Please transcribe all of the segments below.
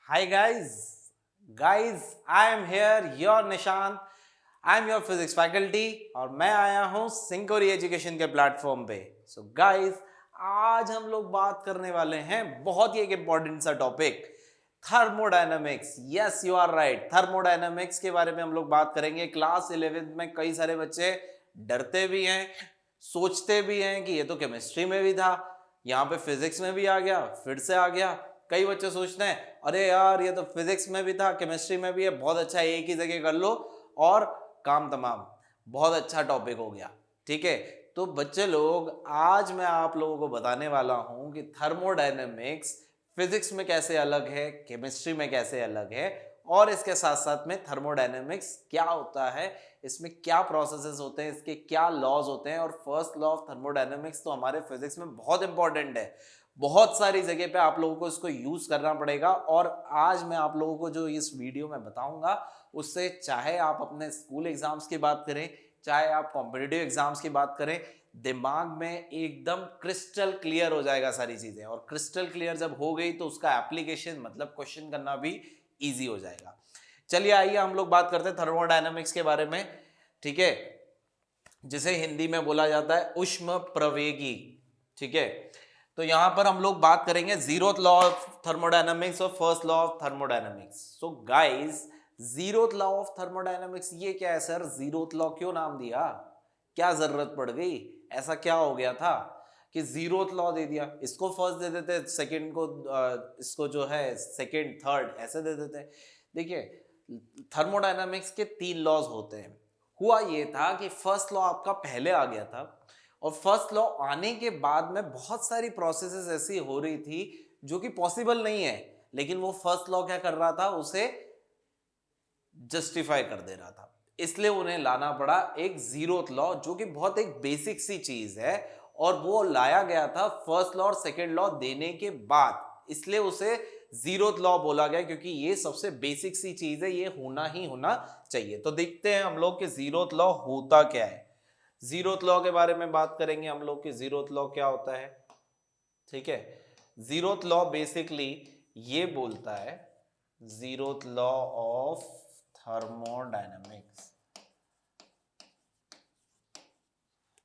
Hi guys, I am here, your Nishant. I am your physics faculty और मैं आया हूँ सिंकोरी एजुकेशन के प्लेटफॉर्म पे. सो गाइस, आज हम लोग बात करने वाले हैं बहुत ही एक इंपॉर्टेंट सा topic, thermodynamics. Yes, you are right. Thermodynamics के बारे में हम लोग बात करेंगे. क्लास 11th में कई सारे बच्चे डरते भी हैं, सोचते भी हैं कि ये तो केमिस्ट्री में भी था, यहाँ पे फिजिक्स में भी आ गया, फिर से आ गया. कई बच्चे सोचते हैं अरे यार ये तो फिजिक्स में भी था, केमिस्ट्री में भी है, बहुत अच्छा है, एक ही जगह कर लो और काम तमाम, बहुत अच्छा टॉपिक हो गया. ठीक है, तो बच्चे लोग आज मैं आप लोगों को बताने वाला हूं कि थर्मोडायनेमिक्स फिजिक्स में कैसे अलग है, केमिस्ट्री में कैसे अलग है, और इसके साथ साथ में थर्मोडायनेमिक्स क्या होता है, इसमें क्या प्रोसेसेस होते हैं, इसके क्या लॉज होते हैं. और फर्स्ट लॉ ऑफ थर्मोडायनेमिक्स तो हमारे फिजिक्स में बहुत इंपॉर्टेंट है. बहुत सारी जगह पे आप लोगों को इसको यूज करना पड़ेगा. और आज मैं आप लोगों को जो इस वीडियो में बताऊंगा उससे, चाहे आप अपने स्कूल एग्जाम्स की बात करें, चाहे आप कॉम्पिटिटिव एग्जाम्स की बात करें, दिमाग में एकदम क्रिस्टल क्लियर हो जाएगा सारी चीजें. और क्रिस्टल क्लियर जब हो गई तो उसका एप्लीकेशन मतलब क्वेश्चन करना भी इजी हो जाएगा. चलिए आइए हम लोग बात करते हैं थर्मोडायनामिक्स के बारे में. ठीक है, जिसे हिंदी में बोला जाता है उष्म प्रवेगी. ठीक है, तो यहां पर हम लोग बात करेंगे जीरोथ लॉ ऑफ थर्मोडायनामिक्स और first law of thermodynamics. So guys, zeroth law of thermodynamics ये क्या है सर? जीरोथ लॉ क्यों नाम दिया? क्या जरूरत पड़ गई? ऐसा क्या हो गया था कि जीरोथ लॉ दे दिया? इसको फर्स्ट दे देते, सेकंड को इसको जो है सेकंड थर्ड ऐसे दे देते. देखिए, थर्मोडायनामिक्स के तीन लॉज होते हैं. हुआ ये था कि फर्स्ट लॉ आपका पहले आ गया था, और फर्स्ट लॉ आने के बाद में बहुत सारी प्रोसेसेस ऐसी हो रही थी जो कि पॉसिबल नहीं है, लेकिन वो फर्स्ट लॉ क्या कर रहा था, उसे जस्टिफाई कर दे रहा था. इसलिए उन्हें लाना पड़ा एक जीरोथ लॉ, जो कि बहुत एक बेसिक सी चीज है, और वो लाया गया था फर्स्ट लॉ और सेकेंड लॉ देने के बाद. इसलिए उसे जीरोथ लॉ बोला गया, क्योंकि ये सबसे बेसिक सी चीज है, ये होना ही होना चाहिए. तो देखते हैं हम लोग कि जीरोथ लॉ होता क्या है. जीरोथ लॉ के बारे में बात करेंगे हम लोग कि जीरोथ लॉ क्या होता है. ठीक है, जीरोथ लॉ बेसिकली ये बोलता है, zeroth law of thermodynamics,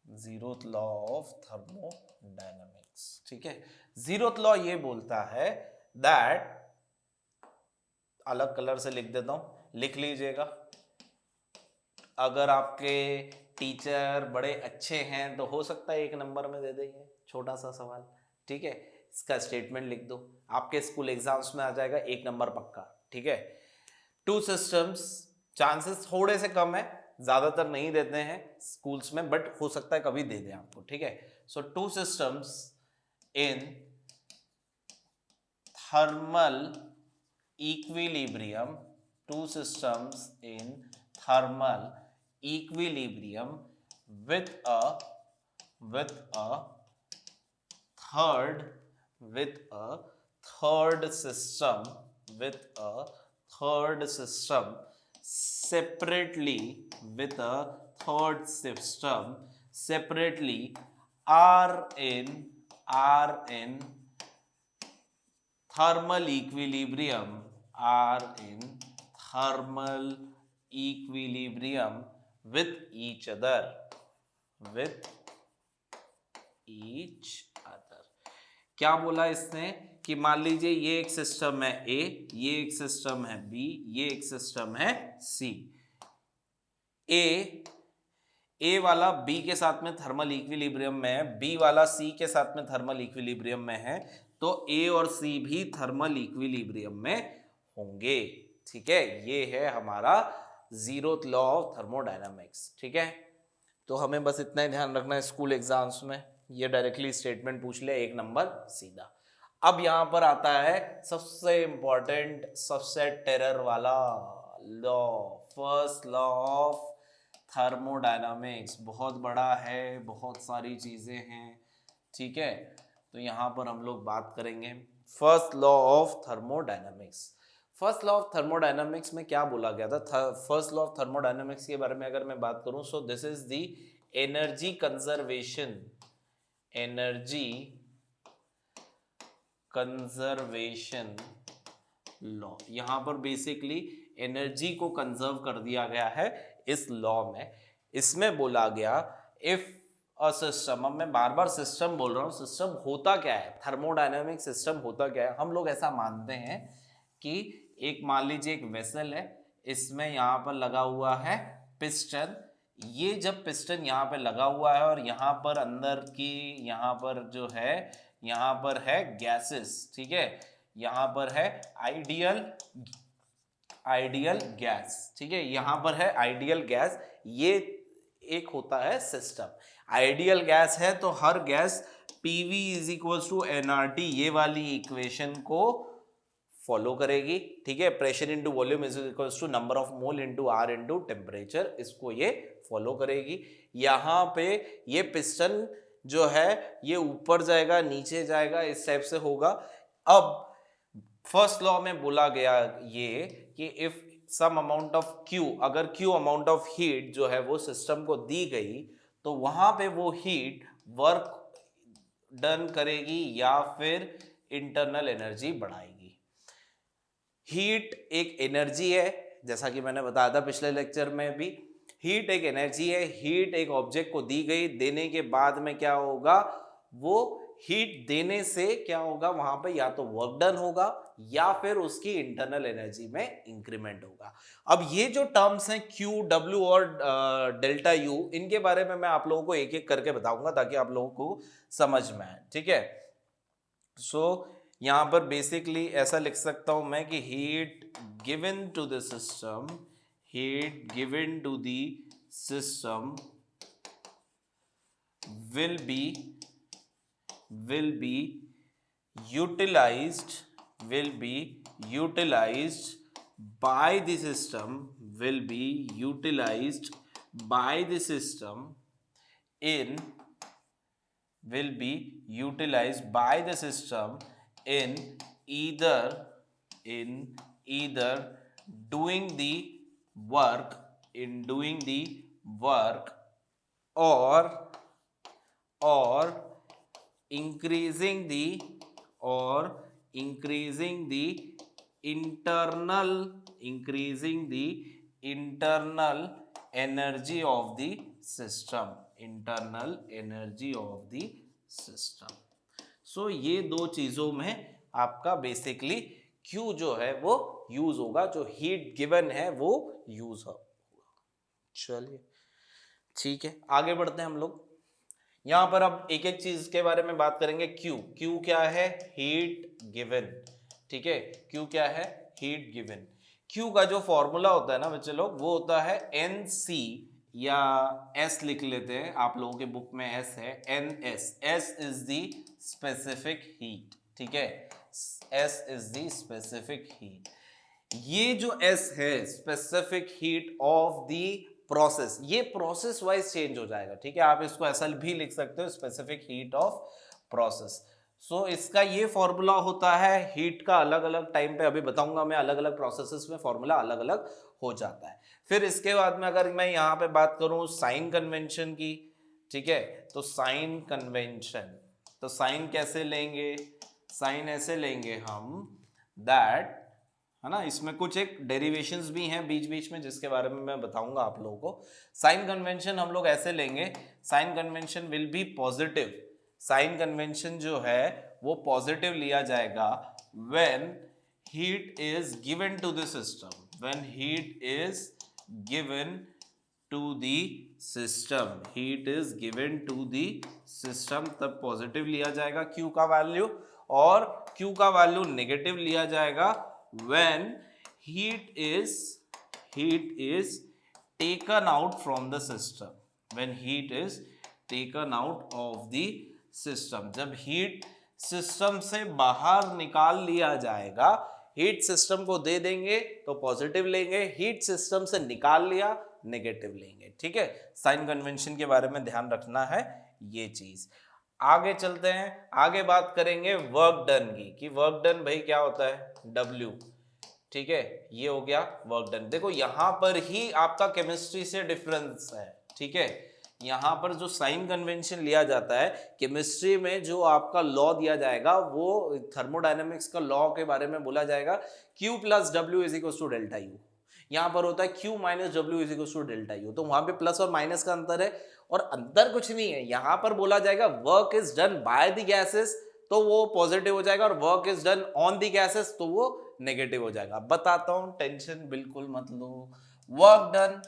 zeroth law of thermodynamics. ठीक है, जीरोथ लॉ ये बोलता है दैट, अलग कलर से लिख देता हूं, लिख लीजिएगा. अगर आपके टीचर बड़े अच्छे हैं तो हो सकता है एक नंबर में दे देंगे, छोटा सा सवाल. ठीक है, इसका स्टेटमेंट लिख दो, आपके स्कूल एग्जाम्स में आ जाएगा, एक नंबर पक्का. ठीक है, टू सिस्टम्स, चांसेस थोड़े से कम है, ज्यादातर नहीं देते हैं स्कूल्स में, बट हो सकता है कभी दे दें आपको. ठीक है, so two systems in thermal equilibrium, two systems in thermal equilibrium with a with a third with a third system with a third system separately, with a third system separately, are in thermal equilibrium, are in thermal equilibrium with each other, with each other. क्या बोला इसने कि मान लीजिए ये एक system है ए, ये एक सिस्टम है बी, ये एक सिस्टम है सी. ए वाला बी के साथ में थर्मल इक्विलिब्रियम में है, बी वाला सी के साथ में थर्मल इक्विलिब्रियम में है, तो ए और सी भी थर्मल इक्विलिब्रियम में होंगे. ठीक है, ये है हमारा जीरोथ लॉ ऑफ थर्मोडायनामिक्स. ठीक है, तो हमें बस इतना ही ध्यान रखना है स्कूल एग्जाम्स में, ये डायरेक्टली स्टेटमेंट पूछ ले, एक नंबर सीधा. अब यहां पर आता है सबसे इंपॉर्टेंट, सबसे टेरर वाला law, first law of thermodynamics. बहुत बड़ा है, बहुत सारी चीजें हैं. ठीक है, तो यहां पर हम लोग बात करेंगे first law of thermodynamics. First law of thermodynamics में क्या बोला गया था? फर्स्ट लॉ ऑफ थर्मोडायनामिक्स के बारे में अगर मैं बात करूं, सो this is the energy conservation, energy conservation law. यहाँ पर बेसिकली एनर्जी को कंजर्व कर दिया गया है इस लॉ में। इसमें बोला गया इफ अ सिस्टम, अब मैं बार बार सिस्टम बोल रहा हूँ, सिस्टम होता क्या है, थर्मोडायनेमिक सिस्टम होता क्या है। हम लोग ऐसा मानते हैं कि एक, मान लीजिए एक वेसल है, इसमें यहाँ पर लगा हुआ है पिस्टन। ये जब पिस्टन यहाँ पे लगा हुआ है और यहाँ पर अंदर की, यहाँ पर जो है, यहाँ पर है गैसेस, ठीक है, यहाँ पर है आइडियल गैस, ठीक है, यहाँ पर है आइडियल गैस। ये एक होता है सिस्टम। आइडियल गैस है तो हर gas PV is equal to nRT, ये वाली इक्वेशन को फॉलो करेगी, ठीक है। Pressure into volume is equal to number of mole into R into temperature, इसको ये फॉलो करेगी। यहाँ पे ये पिस्टन जो है ये ऊपर जाएगा, नीचे जाएगा, इस टाइप से होगा। अब फर्स्ट लॉ में बोला गया ये कि if some amount of Q, अगर Q अमाउंट ऑफ हीट जो है वो सिस्टम को दी गई, तो वहां पे वो हीट वर्क डन करेगी या फिर इंटरनल एनर्जी बढ़ाएगी। हीट एक एनर्जी है, जैसा कि मैंने बताया था पिछले लेक्चर में भी, हीट एक एनर्जी है। हीट एक ऑब्जेक्ट को दी गई, देने के बाद में क्या होगा, वो हीट देने से क्या होगा, वहां पे या तो वर्क डन होगा या फिर उसकी इंटरनल एनर्जी में इंक्रीमेंट होगा। अब ये जो टर्म्स हैं Q, W और डेल्टा U, इनके बारे में मैं आप लोगों को एक एक करके बताऊंगा ताकि आप लोगों को समझ में आए, ठीक है। सो यहां पर बेसिकली ऐसा लिख सकता हूं मैं कि heat given to the system, heat given to the system will be utilized by the system, will be utilized by the system in, will be utilized by the system in either doing the work, or increasing the internal energy of the system, सो ये दो चीजों में आपका basically Q जो है वो use होगा, जो हीट गिवन है वो यूज होगा। चलिए ठीक है, आगे बढ़ते हैं हम लोग। यहां पर अब एक एक चीज के बारे में बात करेंगे। Q क्या है, हीट गिवन, ठीक है। Q क्या है, हीट गिवन। Q का जो फॉर्मूला होता है ना बच्चे लोग, वो होता है NC, या S लिख लेते हैं, आप लोगों के बुक में S है, NS। S is the specific heat, ठीक है, S is the specific heat. ये जो S है, specific heat of the process, ये प्रोसेस वाइज चेंज हो जाएगा, ठीक है। आप इसको ऐसा भी लिख सकते हो, स्पेसिफिक हीट ऑफ प्रोसेस। सो इसका ये फॉर्मूला होता है हीट का, अलग अलग टाइम पे, अभी बताऊंगा मैं, अलग अलग प्रोसेसेस में फॉर्मूला अलग अलग हो जाता है। फिर इसके बाद में अगर मैं यहाँ पे बात करूं साइन कन्वेंशन की, ठीक है, तो साइन कन्वेंशन, तो साइन कैसे लेंगे, साइन ऐसे लेंगे हम, दैट, है ना, इसमें कुछ एक डेरिवेशंस भी हैं बीच बीच में जिसके बारे में मैं बताऊंगा आप लोगों को। साइन कन्वेंशन हम लोग ऐसे लेंगे, sign convention will be positive. Sign convention जो है वो पॉजिटिव लिया जाएगा when heat is given to the system, when heat is given to the system, heat is given to the system, तब पॉजिटिव लिया जाएगा Q का वैल्यू, और Q का वैल्यू नेगेटिव लिया जाएगा when heat is taken out from the system, when heat is taken out of the system, जब heat system से बाहर निकाल लिया जाएगा, हीट सिस्टम को दे देंगे तो पॉजिटिव लेंगे, हीट सिस्टम से निकाल लिया नेगेटिव लेंगे, ठीक है। साइन कन्वेंशन के बारे में ध्यान रखना है ये चीज। आगे चलते हैं, आगे बात करेंगे वर्क डन की, कि वर्क डन भाई क्या होता है, W, ठीक है, ये हो गया वर्क डन। देखो यहां पर ही आपका केमिस्ट्री से डिफरेंस है, ठीक है, यहाँ पर जो साइन कन्वेंशन लिया जाता है, केमिस्ट्री में जो आपका लॉ दिया जाएगा वो थर्मोडायनेमिक्स का लॉ के बारे में बोला जाएगा, Q plus W is equal to delta U. यहाँ पर होता है Q minus W is equal to delta U, तो वहां पे प्लस और माइनस का अंतर है और अंतर कुछ नहीं है। यहाँ पर बोला जाएगा work is done by the gases, तो वो पॉजिटिव हो जाएगा, और work is done on the gases तो वो नेगेटिव हो जाएगा। बताता हूं, टेंशन बिल्कुल मत लो। वर्क डन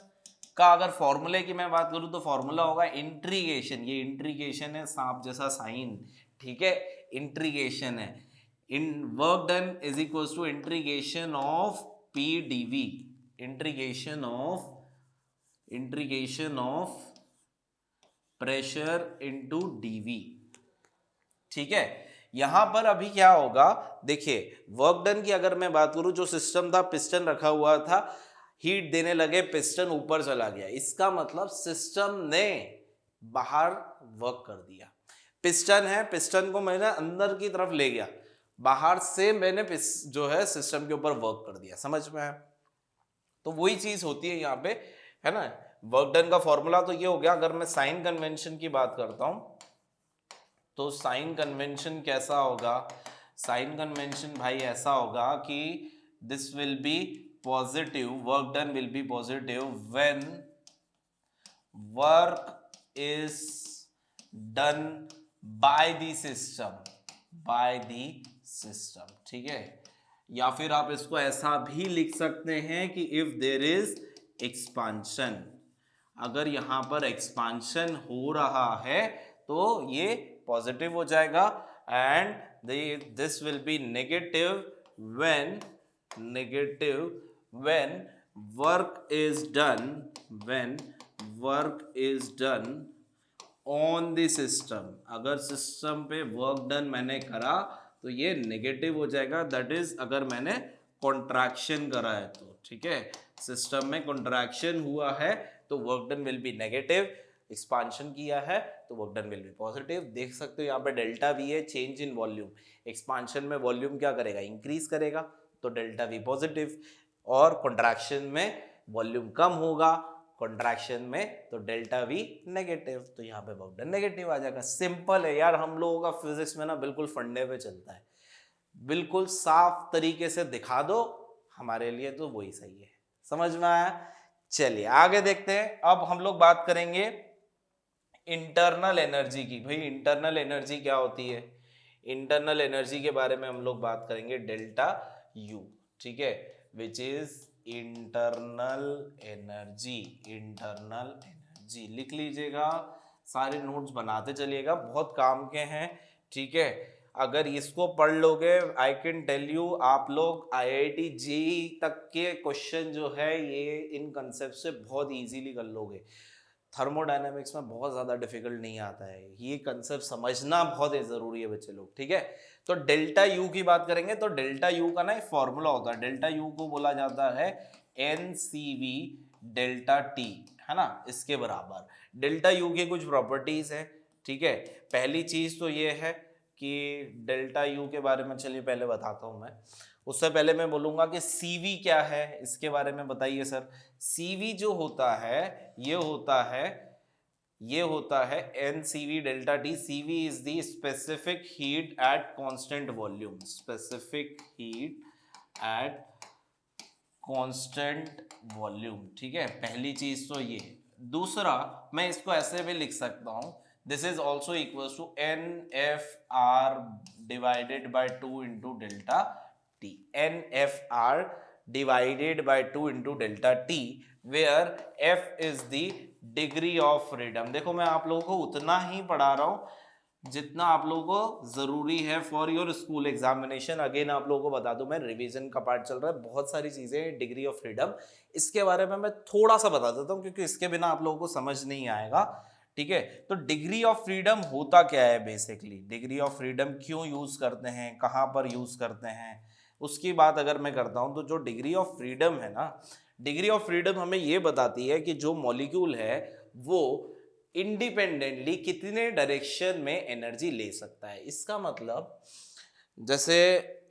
का अगर फॉर्मूले की मैं बात करूं तो फॉर्मूला होगा इंट्रीगेशन, ये इंट्रीगेशन है सांप जैसा साइन, ठीक है, इंट्रीगेशन है। In work done is equal to integration of P dV, integration of pressure into dV, ठीक है। यहां पर अभी क्या होगा, देखिए वर्क डन की अगर मैं बात करूं, जो सिस्टम था पिस्टन रखा हुआ था, हीट देने लगे, पिस्टन ऊपर चला गया, इसका मतलब सिस्टम ने बाहर वर्क कर दिया। पिस्टन है, पिस्टन को मैंने अंदर की तरफ ले गया, बाहर से मैंने जो है सिस्टम के ऊपर वर्क कर दिया, समझ में है। तो वही चीज होती है यहाँ पे, है ना। वर्क डन का फॉर्मूला तो ये हो गया। अगर मैं साइन कन्वेंशन की बात करता हूं तो साइन कन्वेंशन कैसा होगा, साइन कन्वेंशन भाई ऐसा होगा कि this will be positive, work done will be positive when work is done by the system, ठीक है। या फिर आप इसको ऐसा भी लिख सकते हैं कि इफ देयर इज एक्सपांशन, अगर यहां पर एक्सपांशन हो रहा है तो ये पॉजिटिव हो जाएगा, and this will be negative when work is done on the system. अगर सिस्टम पे वर्क डन मैंने करा तो ये नेगेटिव हो जाएगा, दैट इज अगर मैंने कॉन्ट्रैक्शन करा है तो, ठीक है। सिस्टम में कॉन्ट्रैक्शन हुआ है तो work done will be negative, expansion किया है तो work done will be positive. देख सकते हो यहाँ पे डेल्टा वी है, चेंज इन वॉल्यूम। एक्सपांशन में वॉल्यूम क्या करेगा, इंक्रीज करेगा, तो डेल्टा वी पॉजिटिव, और कॉन्ट्रैक्शन में वॉल्यूम कम होगा, कॉन्ट्रैक्शन में तो डेल्टा वी नेगेटिव, तो यहाँ पे वर्क डन नेगेटिव आ जाएगा। सिंपल है यार, हम लोगों का फिजिक्स में ना बिल्कुल फंडे पे चलता है, बिल्कुल साफ तरीके से दिखा दो, हमारे लिए तो वही सही है। समझ में आया? चलिए आगे देखते हैं। अब हम लोग बात करेंगे इंटरनल एनर्जी की। भाई इंटरनल एनर्जी क्या होती है? इंटरनल एनर्जी के बारे में हम लोग बात करेंगे डेल्टा यू, ठीक है, which is internal energy. Internal energy लिख लीजिएगा, सारे नोट्स बनाते चलिएगा, बहुत काम के हैं, ठीक है। अगर इसको पढ़ लोगे, आई कैन टेल यू, आप लोग IIT JEE तक के क्वेश्चन जो है ये इन कंसेप्ट से बहुत इजीली कर लोगे। थर्मोडायनेमिक्स में बहुत ज़्यादा डिफिकल्ट नहीं आता है, ये कंसेप्ट समझना बहुत ज़रूरी है बच्चे लोग, ठीक है। तो डेल्टा यू की बात करेंगे तो डेल्टा यू का ना एक फॉर्मूला होता है, डेल्टा यू को बोला जाता है NCV डेल्टा टी, है ना, इसके बराबर। डेल्टा यू की कुछ प्रॉपर्टीज है, ठीक है। पहली चीज तो ये है कि डेल्टा यू के बारे में चलिए पहले बताता हूं मैं। उससे पहले मैं बोलूंगा कि CV क्या है, इसके बारे में बताइए सर। CV जो होता है ये होता है NCV delta T. CV is the specific heat at constant volume, specific heat at constant volume, ठीक है। पहली चीज तो ये। दूसरा मैं इसको ऐसे भी लिख सकता हूं, this is also equal to NFR divided by 2 into delta T. NFR divided by 2 into delta T, where F is the degree of freedom. देखो मैं आप लोगों को उतना ही पढ़ा रहा हूं जितना आप लोगों को जरूरी है for your school examination. Again आप लोगों को बता दूं, मैं रिवीजन का पार्ट चल रहा है, बहुत सारी चीजें डिग्री ऑफ फ्रीडम, इसके बारे में मैं थोड़ा सा बता देता हूं क्योंकि इसके बिना आप लोगों को समझ नहीं आएगा, ठीक है। तो डिग्री ऑफ फ्रीडम होता क्या है बेसिकली, डिग्री ऑफ फ्रीडम क्यों यूज करते हैं, कहां पर यूज करते हैं, उसकी बात अगर मैं करता हूं तो जो डिग्री ऑफ फ्रीडम है ना, डिग्री ऑफ फ्रीडम हमें यह बताती है कि जो मॉलिक्यूल है वो इंडिपेंडेंटली कितने डायरेक्शन में एनर्जी ले सकता है। इसका मतलब जैसे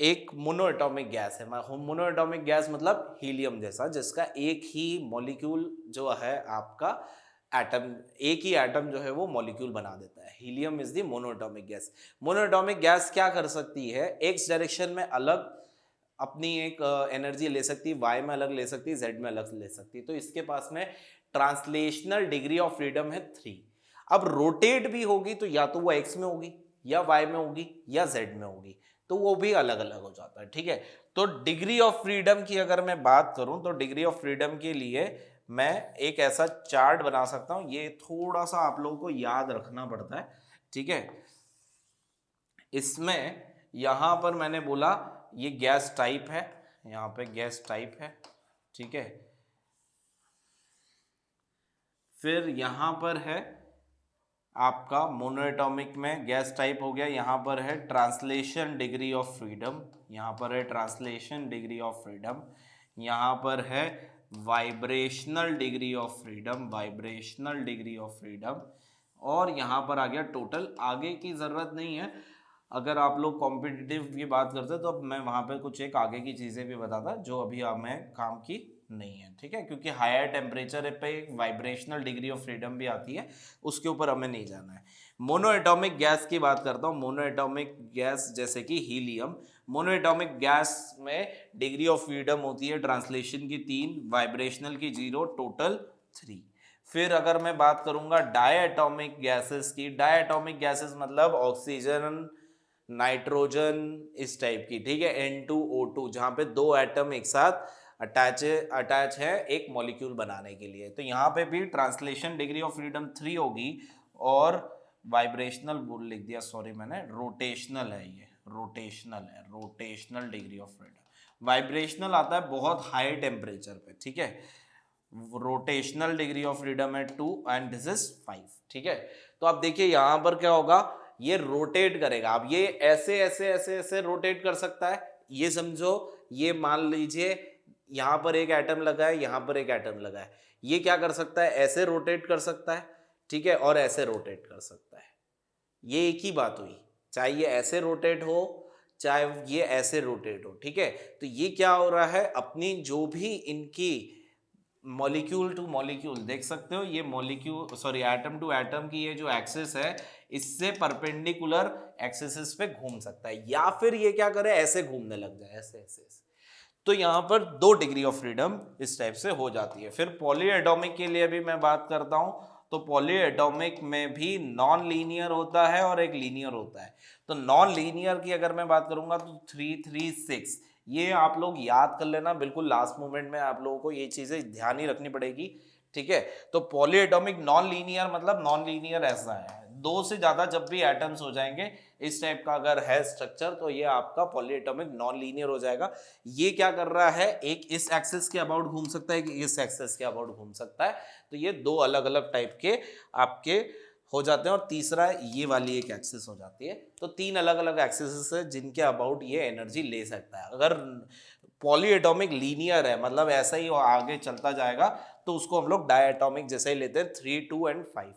एक मोनोएटॉमिक गैस है, मोनोएटॉमिक गैस मतलब हीलियम जैसा, जिसका एक ही मॉलिक्यूल जो है आपका एटम, एक ही एटम जो है वो मॉलिक्यूल बना देता है। Helium is the monoatomic gas. Monoatomic gas क्या कर सकती है, एक्स डायरेक्शन में अलग अपनी एक एनर्जी ले सकती है, वाई में अलग ले सकती है, जेड में अलग ले सकती है। तो इसके पास में ट्रांसलेशनल डिग्री ऑफ फ्रीडम है 3। अब रोटेट भी होगी तो या तो वो एक्स में होगी, या वाई में होगी, या जेड में होगी, तो वो भी अलग अलग हो जाता है। ठीक है, तो डिग्री ऑफ फ्रीडम की अगर मैं बात करूं तो डिग्री ऑफ फ्रीडम के लिए मैं एक ऐसा चार्ट बना सकता हूं। ये थोड़ा सा आप लोगों को याद रखना पड़ता है। ठीक है, इसमें यहां पर मैंने बोला ये गैस टाइप है, यहां पे गैस टाइप है। ठीक है, फिर यहां पर है आपका मोनोएटॉमिक में गैस टाइप हो गया, यहां पर है ट्रांसलेशन डिग्री ऑफ फ्रीडम, यहां पर है ट्रांसलेशन डिग्री ऑफ फ्रीडम, यहां पर है vibrational degree of freedom, vibrational degree of freedom, और यहां पर आ गया टोटल। आगे की जरूरत नहीं है, अगर आप लोग कॉम्पिटिटिव की बात करते तो अब मैं वहां पे कुछ एक आगे की चीजें भी बताता जो अभी हमें काम की नहीं है। ठीक है, क्योंकि हायर टेम्परेचर पे वाइब्रेशनल डिग्री ऑफ फ्रीडम भी आती है, उसके ऊपर हमें नहीं जाना है। मोनोएटॉमिक गैस की बात करता हूँ। मोनोएटॉमिक गैस जैसे कि हीलियम, मोनोएटॉमिक गैस में डिग्री ऑफ फ्रीडम होती है ट्रांसलेशन की 3, वाइब्रेशनल की 0, टोटल 3। फिर अगर मैं बात करूंगा डायटोमिक गैसेस की, डायटोमिक गैसेस मतलब ऑक्सीजन, नाइट्रोजन, इस टाइप की। ठीक है, N2O2, जहां पे दो एटम एक साथ अटैच है एक मॉलिक्यूल बनाने के लिए। तो यहाँ पे भी ट्रांसलेशन डिग्री ऑफ फ्रीडम 3 होगी, और वाइब्रेशनल बोल लिख दिया, सॉरी मैंने, रोटेशनल है, ये रोटेशनल है, rotational degree of freedom. Vibrational आता है बहुत हाई टेम्परेचर पे। ठीक है, रोटेशनल डिग्री ऑफ फ्रीडम है 2 एंड दिस इज 5। ठीक है, तो आप देखिए यहां पर क्या होगा, ये रोटेट करेगा। अब ये ऐसे ऐसे ऐसे ऐसे रोटेट कर सकता है, ये समझो, ये मान लीजिए यहां पर एक एटम लगा है, यहां पर एक एटम लगा है, ये क्या कर सकता है, ऐसे रोटेट कर सकता है। ठीक है, और ऐसे रोटेट कर सकता है। ये एक ही बात हुई, चाहे ये ऐसे रोटेट हो चाहे ये ऐसे रोटेट हो। ठीक है, तो ये क्या हो रहा है, अपनी जो भी इनकी मॉलिक्यूल टू मॉलिक्यूल देख सकते हो, ये molecule sorry atom to atom की ये जो एक्सिस है, इससे परपेंडिकुलर एक्सिस पे घूम सकता है, या फिर ये क्या करे, ऐसे घूमने लग जाए, ऐसे ऐसे ऐसे। तो यहां पर 2 डिग्री ऑफ फ्रीडम इस टाइप से हो जाती है। फिर पॉलीएटॉमिक के लिए भी मैं बात करता हूं, तो पॉलीएटॉमिक में भी नॉन लीनियर होता है और एक लीनियर होता है। तो नॉन लीनियर की अगर मैं बात करूंगा तो 336, ये आप लोग याद कर लेना, बिल्कुल लास्ट मोमेंट में आप लोगों को ये चीजें ध्यान ही रखनी पड़ेगी। ठीक है, तो पॉलीएटॉमिक नॉन लीनियर मतलब नॉन लीनियर ऐसा है, 2 से ज्यादा जब भी एटम्स हो जाएंगे इस टाइप का अगर है स्ट्रक्चर, तो ये आपका पॉलीएटॉमिक नॉन लीनियर हो जाएगा। ये क्या कर रहा है, एक इस एक्सिस के अबाउट घूम सकता है, कि इस एक्सिस के अबाउट घूम सकता है। तो ये 2 अलग अलग टाइप के आपके हो जाते हैं, और तीसरा ये वाली एक एक्सिस हो जाती है। तो 3 अलग अलग एक्सिस है जिनके अबाउट ये एनर्जी ले सकता है। अगर पॉलीएटॉमिक लीनियर है मतलब ऐसा ही आगे चलता जाएगा, तो उसको हम लोग डायटॉमिक जैसे ही लेते हैं, 3, 2 एंड 5।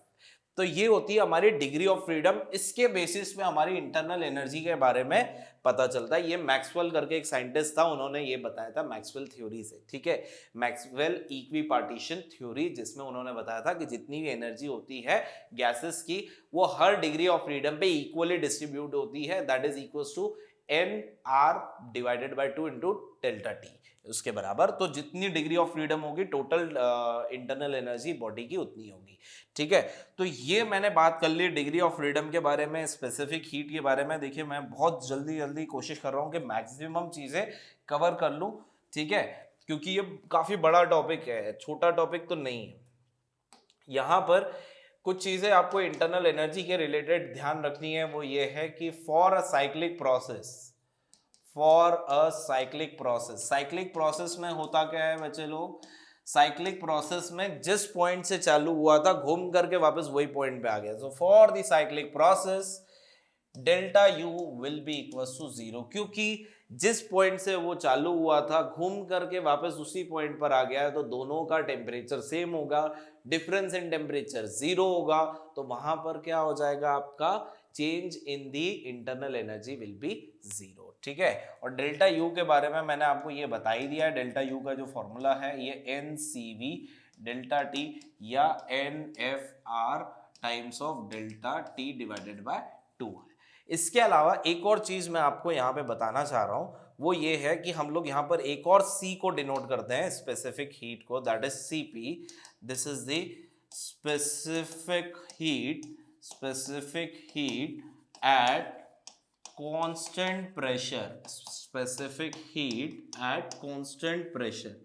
तो ये होती है हमारी डिग्री ऑफ फ्रीडम। इसके बेसिस पे हमारी इंटरनल एनर्जी के बारे में पता चलता है। ये मैक्सवेल करके एक साइंटिस्ट था, उन्होंने ये बताया था मैक्सवेल थ्योरी से। ठीक है, मैक्सवेल इक्वी पार्टीशन थ्योरी, जिसमें उन्होंने बताया था कि जितनी भी एनर्जी होती है गैसेस की, वो हर डिग्री ऑफ फ्रीडम पे इक्वली डिस्ट्रीब्यूट होती है, that is equal to NR divided by 2 into delta T, उसके बराबर। तो जितनी डिग्री ऑफ फ्रीडम होगी टोटल इंटरनल एनर्जी बॉडी की उतनी होगी। ठीक है, तो ये मैंने बात कर ली डिग्री ऑफ फ्रीडम के बारे में, स्पेसिफिक हीट के बारे में। देखिए मैं बहुत जल्दी जल्दी कोशिश कर रहा हूँ कि मैक्सिमम चीजें कवर कर लूँ। ठीक है, क्योंकि ये काफी बड़ा टॉपिक है, छोटा टॉपिक तो नहीं है। यहाँ पर कुछ चीजें आपको इंटरनल एनर्जी के रिलेटेड ध्यान रखनी है, वो ये है कि for a cyclic process, cyclic process में होता क्या है बच्चे लोग, साइक्लिक प्रोसेस में जिस पॉइंट से चालू हुआ था घूम करके वापस वही पॉइंट पे आ गया। So for the cyclic process delta U will be equal to 0, क्योंकि जिस पॉइंट से वो चालू हुआ था घूम करके वापस उसी पॉइंट पर आ गया है, तो दोनों का टेम्परेचर सेम होगा, डिफरेंस इन टेम्परेचर 0 होगा। तो वहां पर क्या हो जाएगा, आपका change in the internal energy will be 0। ठीक है, और डेल्टा यू के बारे में मैंने आपको ये बता ही दिया है। डेल्टा यू का जो फॉर्मूला है ये NCV डेल्टा टी या NFR times of delta T divided by 2 है। इसके अलावा एक और चीज मैं आपको यहाँ पे बताना चाह रहा हूँ, वो ये है कि हम लोग यहाँ पर एक और C को डिनोट करते हैं, स्पेसिफिक हीट को, that is CP। This is the specific heat at constant pressure, specific heat at constant pressure.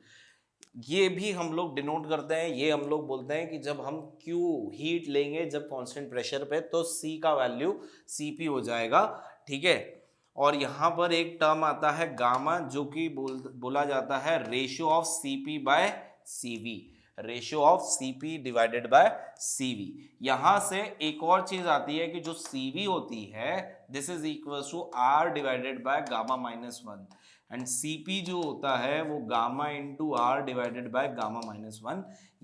ये भी हम लोग डिनोट करते हैं, ये हम लोग बोलते हैं कि जब हम Q हीट लेंगे जब कांस्टेंट प्रेशर पे, तो C का वैल्यू CP हो जाएगा, ठीक है। और यहाँ पर एक टर्म आता है गामा, जो कि बोला जाता है ratio of CP by CV, ratio of CP divided by CV। यहाँ से एक और चीज आती है कि जो CV होती है, this is equal to R divided by gamma minus 1, and CP जो होता है वो gamma into R divided by gamma minus 1।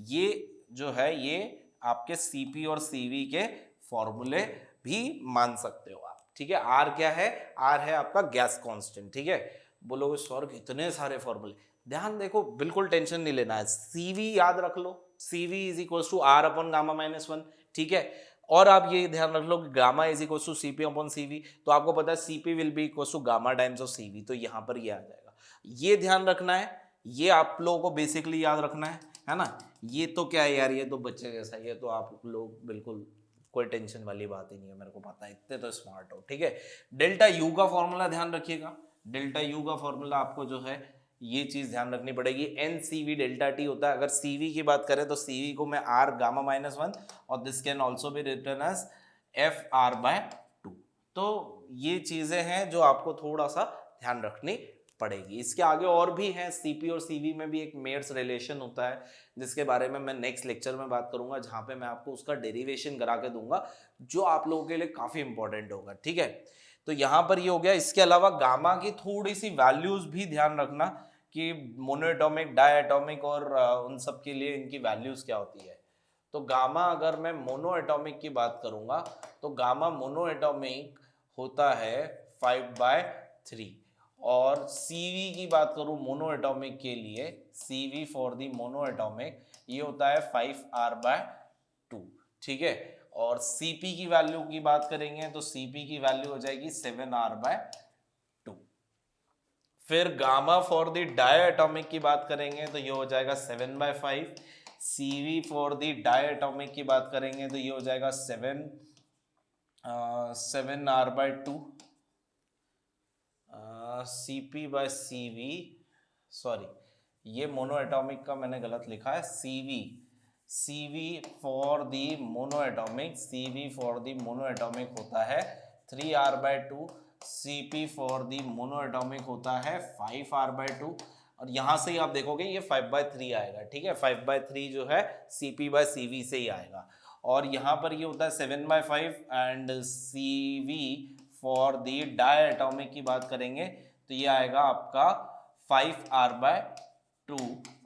ये जो है ये आपके CP और CV के फॉर्मूले भी मान सकते हो आप, ठीक है। R क्या है? R है आपका गैस कांस्टेंट, ठीक है। बोलोगे सर कितने सारे फॉर्मूले, ध्यान देखो, बिल्कुल टेंशन नहीं लेना है। CV याद रख लो, CV is equal to R upon gamma minus 1, ठीक है। और आप ये ध्यान रख लो कि gamma is equal to CP upon CV, तो आपको पता है CP will be equal to gamma times of CV, तो यहाँ पर ये आ जाएगा। ये ध्यान रखना है, ये आप लोगों को बेसिकली याद रखना है ना। ये तो क्या है यार, ये तो बच्चे जैसा, ये तो आप लोग बिल्कुल कोई टेंशन वाली बात ही नहीं है, मेरे को पता है, इतने तो स्मार्ट हो, ठीक है। डेल्टा U का फॉर्मूला ध्यान रखिएगा, डेल्टा U का फॉर्मूला आपको जो है ये चीज ध्यान रखनी पड़ेगी, NCV डेल्टा T होता है। अगर CV की बात करें तो CV को मैं R गामा माइनस 1, और this can also be written as FR by 2। तो ये चीजें हैं जो आपको थोड़ा सा ध्यान रखनी पड़ेगी। इसके आगे और भी हैं, CP और CV में भी एक मेयर्स रिलेशन होता है, जिसके बारे में मैं नेक्स्ट लेक्चर में बात करूंगा, जहां पे मैं आपको उसका डेरिवेशन करा के दूंगा, जो आप लोगों के लिए काफी इंपॉर्टेंट होगा, ठीक है। तो यहाँ पर ये हो गया। इसके अलावा गामा की थोड़ी सी वैल्यूज भी ध्यान रखना कि मोनोएटॉमिक, डायएटॉमिक और उन सब के लिए इनकी वैल्यूज क्या होती है। तो गामा, अगर मैं मोनोएटॉमिक की बात करूंगा तो गामा मोनोएटॉमिक होता है 5/3, और CV की बात करूं मोनोएटॉमिक के लिए, CV फॉर दी मोनोएटॉमिक, ये होता है 5R/2, ठीक है। और CP की वैल्यू की बात करेंगे तो CP की वैल्यू हो जाएगी 7R/2। फिर गामा फॉर द डायएटॉमिक की बात करेंगे तो ये हो जाएगा 7/5। CV फॉर द डायएटॉमिक की बात करेंगे तो ये हो जाएगा 7R/2। CP/CV, सॉरी ये मोनोएटॉमिक का मैंने गलत लिखा है, CV for the monoatomic, CV for the monoatomic होता है 3R/2, CP for the monoatomic होता है 5R/2, और यहां से ही आप देखोगे ये 5/3 आएगा, ठीक है। 5/3 जो है CP/CV से ही आएगा, और यहाँ पर ये होता है 7/5, एंड CV फॉर दी डायएटॉमिक की बात करेंगे तो ये आएगा आपका 5R/2,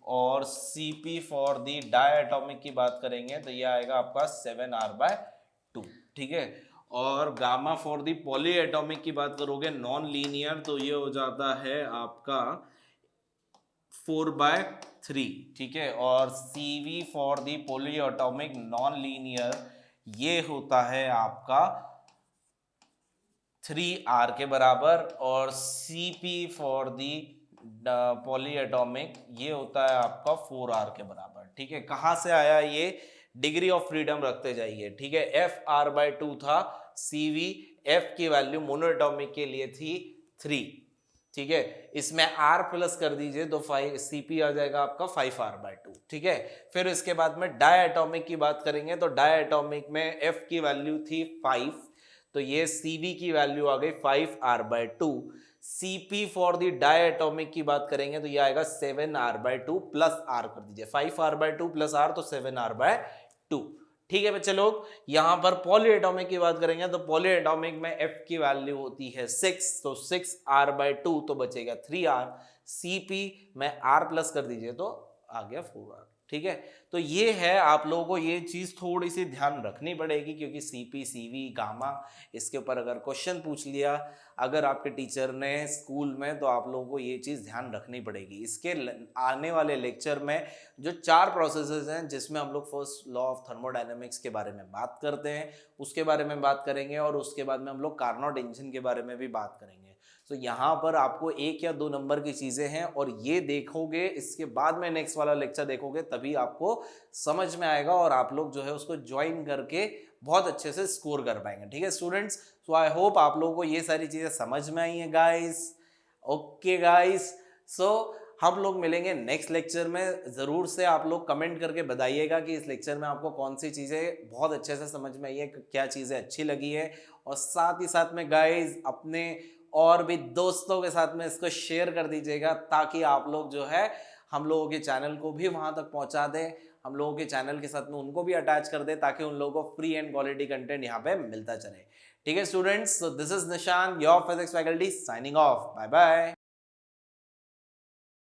और CP फॉर दी डायएटॉमिक की बात करेंगे तो ये आएगा आपका 7R/2, ठीक है। और गामा फॉर दी पॉलीएटॉमिक की बात करोगे नॉन लीनियर, तो ये हो जाता है आपका 4/3, ठीक है। और CV for the polyatomic non linear ये होता है आपका 3R के बराबर, और CP फॉर दी पॉलीएटॉमिक ये होता है आपका 4R के बराबर, ठीक है। कहां से आया ये? डिग्री ऑफ फ्रीडम रखते जाइए, ठीक है। FR/2 था, CV F की वैल्यू मोनोएटॉमिक के लिए थी 3, ठीक है। इसमें R प्लस कर दीजिए तो 5, CP आ जाएगा आपका 5R/2, ठीक है। फिर इसके बाद में डायएटॉमिक की बात करेंगे तो डायएटॉमिक में F की वैल्यू थी 5, तो ये CV की वैल्यू आ गई 5R/2। CP फॉर दी डायएटॉमिक की बात करेंगे तो ये आएगा 7R/2 प्लस R कर दीजिए, 5R/2 प्लस R तो 7R/2, ठीक है बच्चे लोग। यहां पर पॉलीएटॉमिक की बात करेंगे तो पॉलीएटॉमिक में F की वैल्यू होती है 6, तो 6R/2 तो बचेगा 3R। CP में R प्लस कर दीजिए तो आ गया 4R, ठीक है। तो ये है, आप लोगों को ये चीज़ थोड़ी सी ध्यान रखनी पड़ेगी, क्योंकि सीपी सीवी गामा इसके ऊपर अगर क्वेश्चन पूछ लिया अगर आपके टीचर ने स्कूल में, तो आप लोगों को ये चीज़ ध्यान रखनी पड़ेगी। इसके आने वाले लेक्चर में जो 4 प्रोसेसेस हैं, जिसमें हम लोग फर्स्ट लॉ ऑफ थर्मोडायनेमिक्स के बारे में बात करते हैं, उसके बारे में बात करेंगे, और उसके बाद में हम लोग कार्नोट इंजन के बारे में भी बात करेंगे। तो यहाँ पर आपको 1 या 2 नंबर की चीज़ें हैं, और ये देखोगे, इसके बाद में नेक्स्ट वाला लेक्चर देखोगे, तभी आपको समझ में आएगा और आप लोग जो है उसको ज्वाइन करके बहुत अच्छे से स्कोर कर पाएंगे। ठीक है स्टूडेंट्स, सो आई होप आप लोगों को ये सारी चीज़ें समझ में आई हैं गाइस। ओके गाइस, सो हम लोग मिलेंगे नेक्स्ट लेक्चर में। ज़रूर से आप लोग कमेंट करके बताइएगा कि इस लेक्चर में आपको कौन सी चीज़ें बहुत अच्छे से समझ में आई है, क्या चीज़ें अच्छी लगी है, और साथ ही साथ में गाइस अपने और भी दोस्तों के साथ में इसको शेयर कर दीजिएगा, ताकि आप लोग जो है हम लोगों के चैनल को भी वहां तक पहुंचा दें, हम लोगों के चैनल के साथ में उनको भी अटैच कर दे, ताकि उन लोगों को फ्री एंड क्वालिटी कंटेंट यहाँ पे मिलता चले। ठीक है students, so this is Nishan, your physics faculty, signing off. Bye bye.